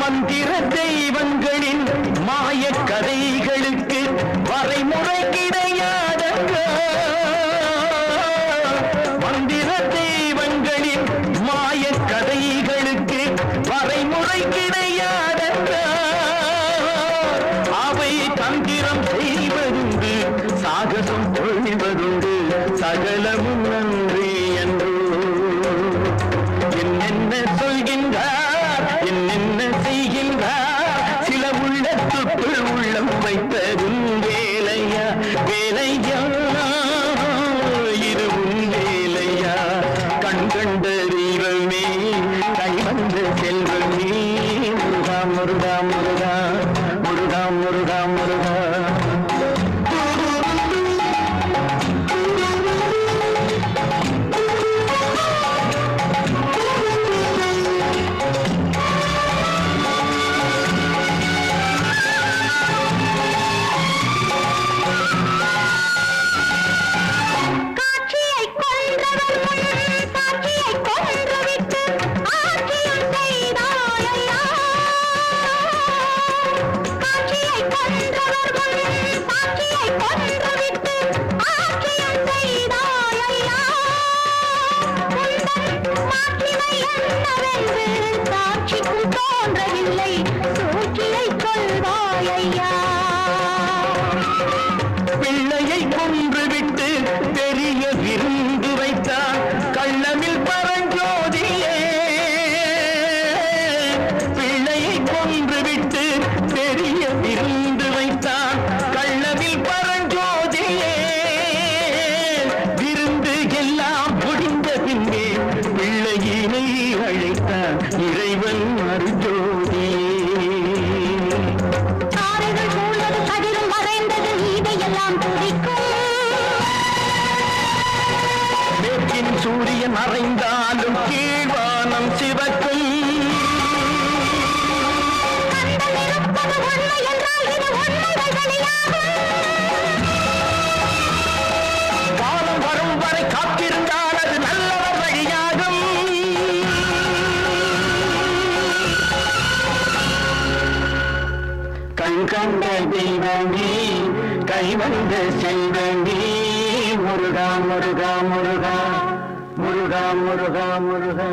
மந்திர தெய்வங்களின் மாய கதைகளுக்கு வரைமுறை கிடையாதங்க. மந்திர தெய்வங்களின் மாய கதைகளுக்கு வரைமுறை கிடையாதங்க. அவை தந்திரம் செய்வதுண்டு, சாகசம் பொழிவதுண்டு, சகலமும் நன்றி என்று என்னென்ன சொல்கின்றார், என்னென்ன செய்கின்றார். சில உள்ளத்துக்குள் உள்ளம் வைத்ததும் வேலையா வேலையா, இதுவும் வேலையா. கண்கண்ட தெய்வமே, கைவந்த செல்வமே, முருகா முருகா முருகா முருகா முருகா முருகா. பிள்ளையை கொன்றுவிட்டு பெரிய விருந்து வைத்தார் கள்ளமில் பரஞ்சோதியே. பிள்ளையை கொன்றுவிட்டு பெரிய விருந்து வைத்தார் கள்ளமில் பரஞ்சோதியே. விருந்து எல்லாம் முடிந்த பின்னே பிள்ளையினை அழைத்தார் இறைவன் அருஜோதியே. மேற்கின் சூரியன் மறைந்தாலும் கீழ்வானம் சிவக்கும். காலம் வரும் வரை காத்திருந்தால் அது நல்லவர் வழியாகும். கண் கண்ட தெய்வமே, கைவந்த செல்வமே, முருகா முருகா முருகா முருகா முருகா முருகா.